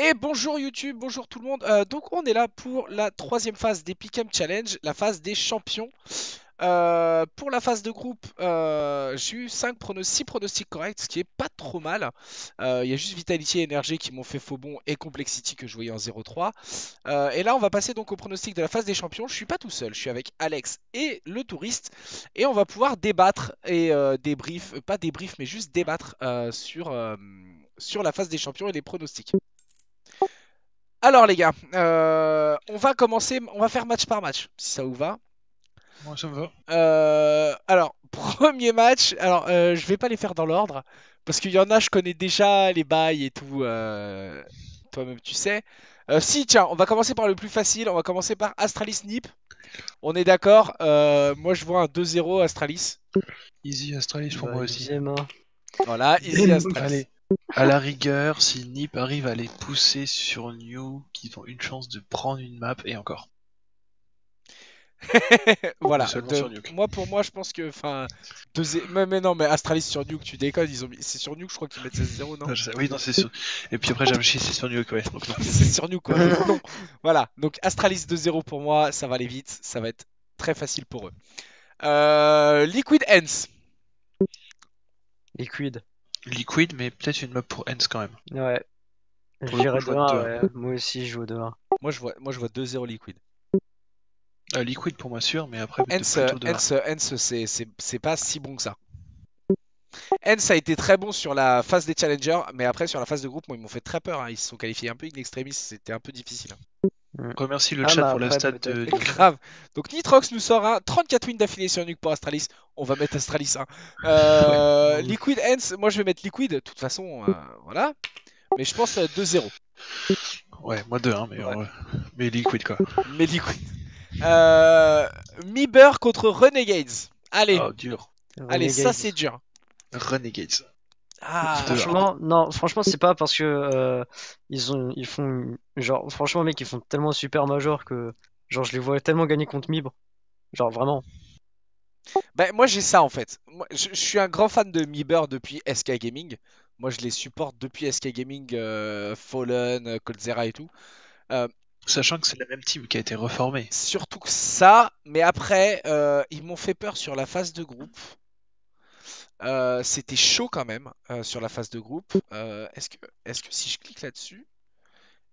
Et bonjour YouTube, bonjour tout le monde. Donc on est là pour la troisième phase des Pick'em Challenge, la phase des champions. Pour la phase de groupe, j'ai eu 6 pronostics corrects, ce qui est pas trop mal. Il y a juste Vitality et Energy qui m'ont fait faux bon et Complexity que je voyais en 0-3. Et là on va passer donc au pronostic de la phase des champions. Je suis pas tout seul, je suis avec Alex et le touriste. Et on va pouvoir débattre et débrief, pas débrief mais juste débattre sur la phase des champions et les pronostics. Alors les gars, on va commencer, on va faire match par match, si ça vous va. Moi, ça me va. Alors, premier match, alors je vais pas les faire dans l'ordre, parce qu'il y en a, je connais déjà les bails et tout, toi-même tu sais. Si, tiens, on va commencer par le plus facile, on va commencer par Astralis Nip. On est d'accord, moi je vois un 2-0 Astralis. Easy Astralis pour moi aussi. Deuxième, hein. Voilà, easy Astralis. Allez, à la rigueur, si Nip arrive à les pousser sur New, qu'ils ont une chance de prendre une map et encore. Mais Voilà, seulement sur Nuke. moi pour moi je pense que, enfin, mais non, mais Astralis sur Nuke, tu déconnes, c'est sur Nuke, je crois qu'ils mettent 16-0, non? Oui, non, c'est sûr. Et puis après, j'ai réfléchi, c'est sur Nuke, ouais. Donc non. C'est sur Nuke quoi, donc non. Voilà, donc Astralis 2-0 pour moi, ça va aller vite, ça va être très facile pour eux. Liquid Ends. Liquid. Liquid, mais peut-être une map pour Ends quand même. Ouais. Pour le coup, J'irai je vois 2-1, 2-1. ouais. Moi aussi, je joue 2-1. Moi je vois 2-0 Liquid. Liquid pour moi sûr, mais après Ends, plutôt 2-1. c'est pas si bon que ça. Ends a été très bon sur la phase des challengers, mais après sur la phase de groupe, moi ils m'ont fait très peur, hein. Ils se sont qualifiés un peu in extremis, c'était un peu difficile, hein. Remercie le Ah, chat mais pour la après, stat peut-être. de Nuke. Grave. Donc Nitrox nous sort un 34 wins d'affilée sur Nuke pour Astralis. On va mettre Astralis, hein. Ouais. Liquid Ends, moi je vais mettre Liquid, de toute façon, voilà. Mais je pense 2-0. Ouais, moi 2-1, mais, Ouais. mais Liquid quoi. Mais Liquid. Miber contre Renegades. Allez, Oh, dur. allez, ça Renegades. c'est dur. Renegades. Ah, 2-1. Franchement, non, franchement, c'est pas parce que ils font. Genre, franchement, mec, ils font tellement super major que. Genre, je les vois tellement gagner contre Mib. Genre, vraiment. bah, moi j'ai ça en fait. Moi, je suis un grand fan de Miber depuis SK Gaming. Moi je les supporte depuis SK Gaming, Fallen, Coldzera et tout. Euh, Sachant que c'est la même team qui a été reformée. Surtout que ça, mais après, ils m'ont fait peur sur la phase de groupe. C'était chaud quand même sur la phase de groupe. Est-ce que si je clique là-dessus,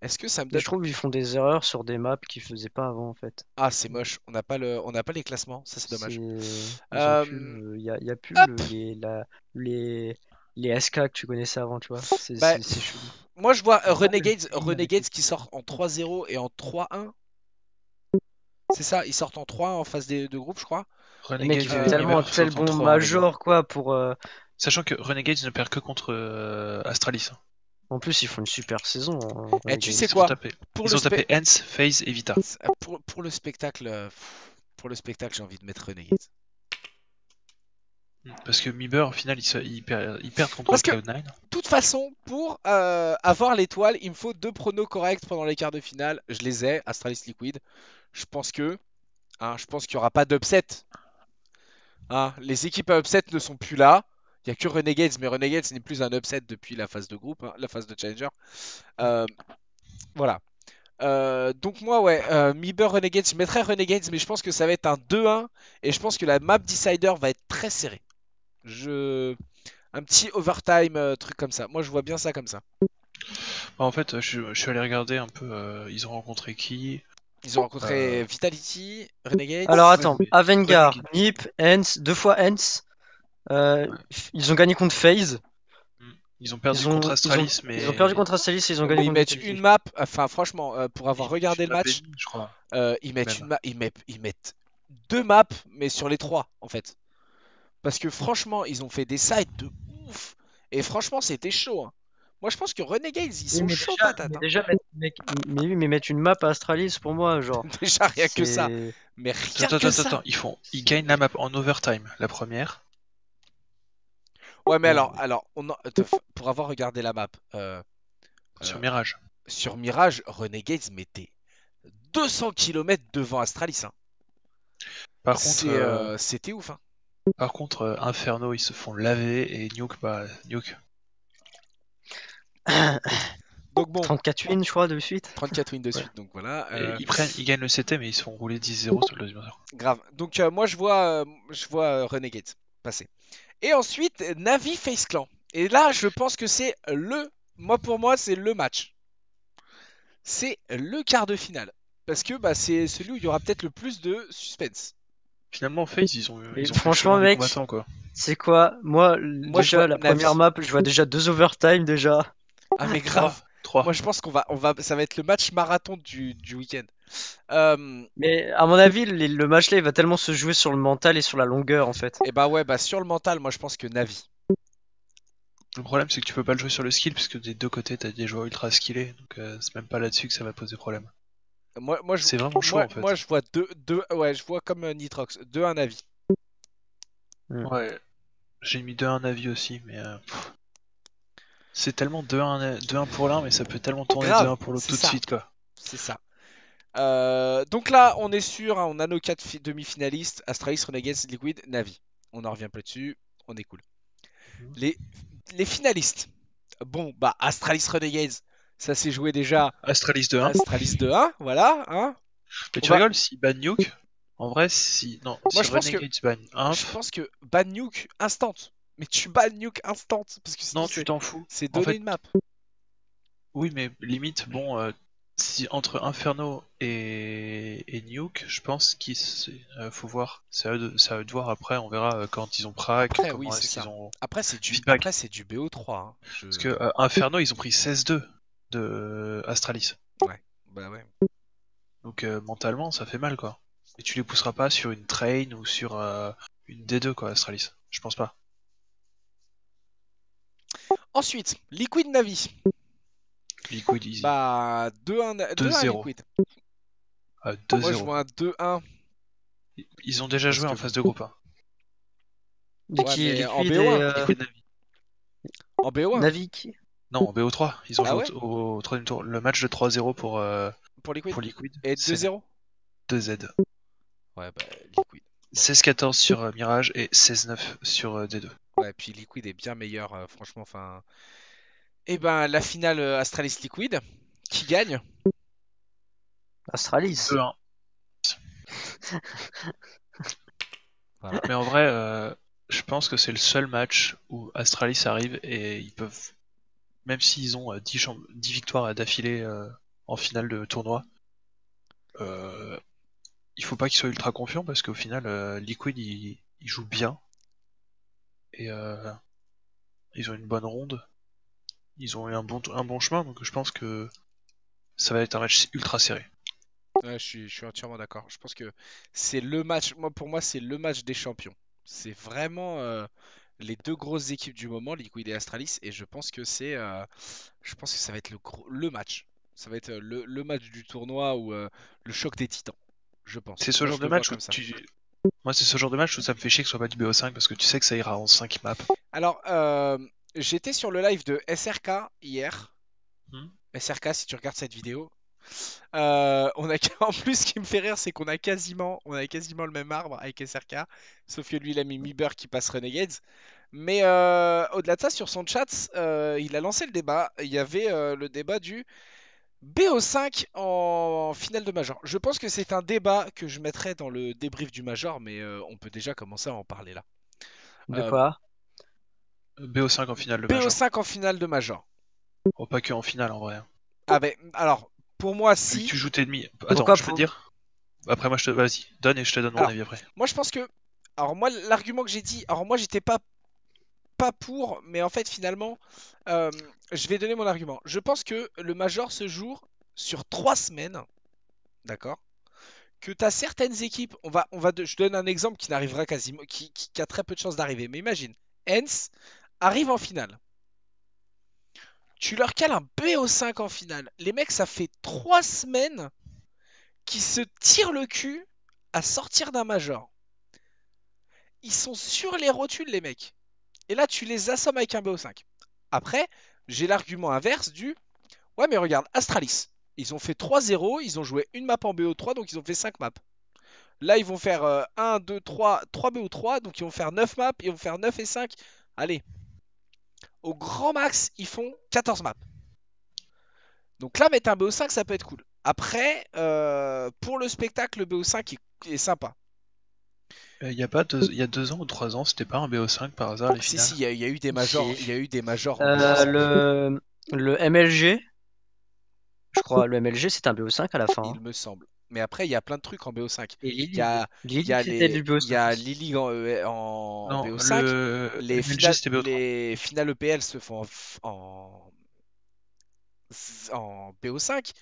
est-ce que ça me Et donne... je trouve qu'ils font des erreurs sur des maps qu'ils faisaient pas avant, en fait. Ah, c'est moche. On n'a pas les classements. Ça, c'est C'est. dommage. Ils ont plus. Euh, Y a plus Hop. les. Les SK que tu connaissais avant, tu vois. Bah, C'est chelou. moi, je vois Genre, même le Renegades qui sort en 3-0 et en 3-1. C'est ça, ils sortent en 3 en phase de groupe, je crois. les mecs, Renegades ils font et tellement un Miber tel sortent en bon 3 les gars. major, quoi, pour. Sachant que Renegades ne perd que contre Astralis. En plus, ils font une super saison, Et tu Renegades. sais quoi? Pour le, Ils ont spé- tapé Hens, FaZe et Vita. pour le spectacle, j'ai envie de mettre Renegades. Parce que Miber, au final, ils perdent contre Parce que, Cloud9. de toute façon, pour avoir l'étoile, il me faut 2 pronos corrects pendant les quarts de finale. Je les ai, Astralis Liquid. Je pense que, je pense qu'il n'y aura pas d'upset. Hein. Les équipes à upset ne sont plus là. Il n'y a que Renegades, mais Renegades n'est plus un upset depuis la phase de groupe, hein, la phase de Challenger. Euh, voilà. Donc moi, ouais, Miber Renegades, je mettrais Renegades, mais je pense que ça va être un 2-1. Et je pense que la map Decider va être très serrée. Un petit overtime, truc comme ça. Moi, je vois bien ça comme ça. En fait, je suis allé regarder un peu, ils ont rencontré qui. Ils ont rencontré Vitality, Renegades. Alors Ouais, attends, mais Avengar, Renegades. Nip, Hens, deux fois Hens. Ouais. Ils ont gagné contre FaZe. Ils ont perdu contre Astralis, mais. Ils ont perdu contre Astralis et ils ont Mais gagné ils contre mettent une Vitality. map, enfin franchement, pour avoir Ils mettent regardé une le map et match, demie, je crois. ils mettent une Même. map, ils mettent 2 maps, mais sur les 3 en fait. Parce que franchement, ils ont fait des sides de ouf. Et franchement, c'était chaud, hein. Moi, je pense que Renegades, ils Oui, sont chauds patates, hein. mais oui, mais mettre une map à Astralis pour moi, genre, Déjà, rien que ça. c'est. Mais rien Attends, que attends, ça. attends. Ils gagnent la map en overtime, la première. Ouais, mais Bon, pour avoir regardé la map, sur euh, Mirage. sur Mirage, Renegades mettait 200 km devant Astralis, hein. Par contre, C'était ouf, hein. Inferno, ils se font laver et Nuke, bah, Nuke. Donc bon, 34 wins, je crois, de suite. 34 wins de Ouais. suite, donc voilà. Et ils gagnent le CT, mais ils se font rouler 10-0 sur le deuxième tour. Grave. Donc moi je vois Renegade passer. Et ensuite Navi Face Clan. Et là je pense que c'est pour moi c'est le match. C'est le quart de finale. Parce que bah, c'est celui où il y aura peut-être le plus de suspense. Finalement, FaZe, ils ont Et fait le franchement, chemin des mec, combattants, quoi. c'est quoi? Moi, Moi, je déjà, vois la Navi. première map, je vois déjà 2 overtime déjà. Ah mais grave. 3. Moi je pense ça va être le match marathon du week-end. Mais à mon avis, le match là, il va tellement se jouer sur le mental et sur la longueur en fait. Et bah ouais, bah sur le mental, moi je pense que Navi. Le problème, c'est que tu peux pas le jouer sur le skill, parce que des deux côtés, t'as des joueurs ultra skillés, donc c'est même pas là-dessus que ça va poser problème. Moi, C'est vraiment chaud, en fait. moi, je vois ouais, je vois comme Nitrox, 2-1 Navi. Ouais, j'ai mis 2-1 avis aussi, mais c'est tellement 2-1 pour l'un, mais ça peut tellement tourner Grave, 2-1 pour l'autre c'est tout de ça. suite, quoi. C'est ça. Donc là, on est sûr, hein, on a nos 4 demi-finalistes, Astralis, Renegades, Liquid, Navi. On en revient pas dessus, on est cool. Mhm. Les finalistes. Bon, bah Astralis, Renegades, ça s'est joué déjà. Astralis 2-1. Astralis 2-1, voilà. Hein. Mais On tu va- rigoles, si ban Nuke, en vrai, si. Non, Moi, si je pense que Renegades ban Imp, Je pense que ban nuke instant. Mais tu ban nuke instant. Parce que sinon, non, tu t'en fous. c'est En donner fait, une map. oui, mais limite, bon, si entre Inferno et Nuke, je pense faut voir. C'est à eux de voir après, on verra quand ils ont prac, Après, oui, comment c'est est-ce qu'ils ça. ont Après, c'est du, feedback. après, c'est du BO3. Hein. Parce que Inferno, ils ont pris 16-2 de Astralis. Ouais, bah ouais. Donc mentalement, ça fait mal, quoi. Et tu les pousseras pas sur une train ou sur une D2, quoi, Astralis. Je pense pas. Ensuite, Liquid Navi. Liquid easy. Bah, 2-1 2-0. Liquid. 2-0. Moi, je vois un 2-1. Ils ont déjà Parce joué en que phase de groupe. Hein. De Ouais, qui mais en Liquid BO1. et Liquid Navi. En BO1. Navi qui? Non, en BO3. Ils ont Ah joué ouais au troisième tour. Le match de 3-0 Pour Liquid. pour Liquid. Et C'est 2-0. 2Z. Ouais, bah, Liquid. 16-14 sur Mirage et 16-9 sur D2. Ouais, puis Liquid est bien meilleur, franchement. Enfin. Et ben, la finale Astralis Liquid. Qui gagne? Astralis. 2-1. Voilà. Mais en vrai, je pense que c'est le seul match où Astralis arrive et ils peuvent, même s'ils ont 10 victoires d'affilée en finale de tournoi, il faut pas qu'ils soient ultra confiants parce qu'au final, Liquid ils jouent bien et ils ont une bonne ronde, ils ont eu un bon chemin, donc je pense que ça va être un match ultra serré. Ouais, je suis entièrement d'accord. Je pense que c'est le match, pour moi, c'est le match des champions. C'est vraiment les deux grosses équipes du moment, Liquid et Astralis, et je pense que ça va être le match. Ça va être le match du tournoi ou le choc des titans, je pense. C'est ce Moi, genre je de le vois match où comme ça. moi c'est ce genre de match où ça me fait chier que ce soit pas du BO5 parce que tu sais que ça ira en 5 maps. Alors, j'étais sur le live de SRK hier. Hmm. SRK, si tu regardes cette vidéo. En plus, ce qui me fait rire, c'est qu'on a quasiment le même arbre avec SRK, sauf que lui, il a mis Miber qui passe Renegades. Mais au-delà de ça, sur son chat, il a lancé le débat. Il y avait le débat du BO5 en finale de Major. Je pense que c'est un débat que je mettrai dans le débrief du Major, mais on peut déjà commencer à en parler là. De Euh, quoi? BO5 en finale de Major. BO5 en finale de Major. Oh, pas que en finale en vrai. Ah ben, alors, pour moi, Vu que si. tu joues tes ennemis. Attends, Pourquoi je peux te dire. Après, moi, vas-y, donne et je te donne mon Alors, avis après. moi, je pense que. Alors, moi, l'argument que j'ai dit. Alors, moi, j'étais pas pour, mais en fait, finalement, euh, je vais donner mon argument. Je pense que le Major se joue sur 3 semaines. D'accord? Que tu as certaines équipes. Je donne un exemple qui n'arrivera quasiment. Qui a très peu de chances d'arriver. Mais imagine, Hens arrive en finale. Tu leur cales un BO5 en finale. Les mecs, ça fait 3 semaines qu'ils se tirent le cul à sortir d'un Major. Ils sont sur les rotules, les mecs. Et là, tu les assommes avec un BO5. Après, j'ai l'argument inverse du ouais, mais regarde, Astralis. Ils ont fait 3-0, ils ont joué une map en BO3, donc ils ont fait 5 maps. Là, ils vont faire 1, 2, 3 BO3, donc ils vont faire 9 maps, ils vont faire 9 et 5. Allez, au grand max, ils font 14 maps. Donc là, mettre un BO5, ça peut être cool. Après, pour le spectacle, le BO5 est sympa. Il y a 2 ans ou 3 ans, c'était pas un BO5 par hasard les Si, finales? si, il y a eu des majors, Si. il y a eu des majors en BO5. Le MLG, je crois, le MLG c'était un BO5 à la fin, Il hein. me semble. Mais après, il y a plein de trucs en BO5. Et Il y Lily. a, Lily c'était du il y BO5 a aussi. Lily en Non, BO5. le MLG c'était BO3. Les finales EPL se font en BO5.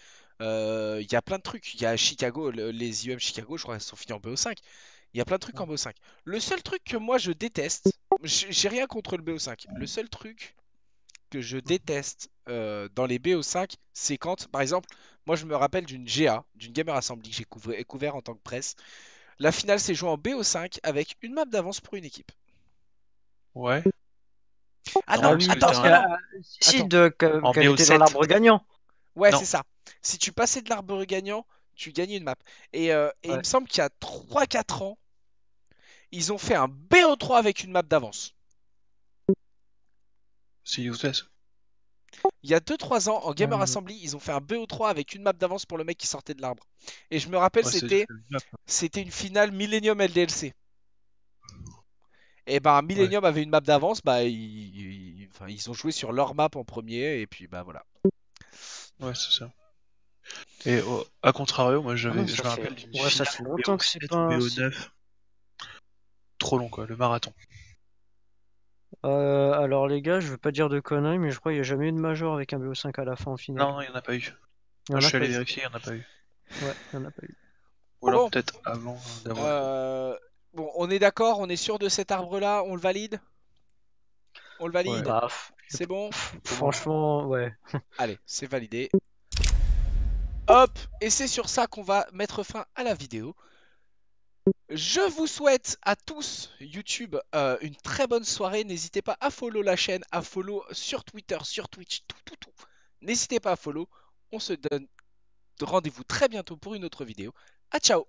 Il y a plein de trucs. Il y a Chicago, les IEM Chicago, je crois, elles sont finies en BO5. Il y a plein de trucs en BO5. Le seul truc que moi je déteste, j'ai rien contre le BO5. Le seul truc que je déteste dans les BO5, c'est quand, par exemple, moi je me rappelle d'une GA, d'une Gamer Assembly que j'ai couvert en tant que presse. La finale s'est jouée en BO5 avec une map d'avance pour une équipe. Ouais. Ah Non, Ah non, parce oui, que attends, parce non, que t'as non, si attends. en qu'elle était dans BO7. l'arbre gagnant. Ouais, Non, c'est ça. Si tu passais de l'arbre gagnant, tu gagnais une map. Et il me Ouais. semble qu'il y a 3 4 ans, ils ont fait un BO3 avec une map d'avance. c'est useless. Il y a 2 3 ans, en Gamer Euh, Assembly, ils ont fait un BO3 avec une map d'avance pour le mec qui sortait de l'arbre. Et je me rappelle, Ouais, c'est juste le map. c'était une finale Millennium LDLC. Et ben Ouais, Millennium avait une map d'avance, bah enfin, ils ont joué sur leur map en premier, et puis bah voilà. ouais, c'est ça. Et à contrario, moi Ah non, je me rappelle d'une ça finale fait en longtemps que c'est BO7 ou pas. BO9. Trop long quoi, le marathon. Alors les gars, je veux pas dire de conneries, mais je crois qu'il n'y a jamais eu de major avec un BO5 à la fin en finale. Non, il n'y en a pas eu. Il y Moi en je a suis pas allé eu. vérifier, il n'y en a pas eu. Ouais, il y en a pas eu. Ou alors Bon, peut-être avant d'avoir eu. euh, bon, on est d'accord, on est sûr de cet arbre-là, on le valide? On le Ouais, valide? Bah, C'est bon? pour moi. franchement, ouais. Allez, c'est validé. Hop, et c'est sur ça qu'on va mettre fin à la vidéo. Je vous souhaite à tous YouTube une très bonne soirée. N'hésitez pas à follow la chaîne, à follow sur Twitter, sur Twitch, tout, tout, tout. N'hésitez pas à follow. On se donne rendez-vous très bientôt pour une autre vidéo. À ciao!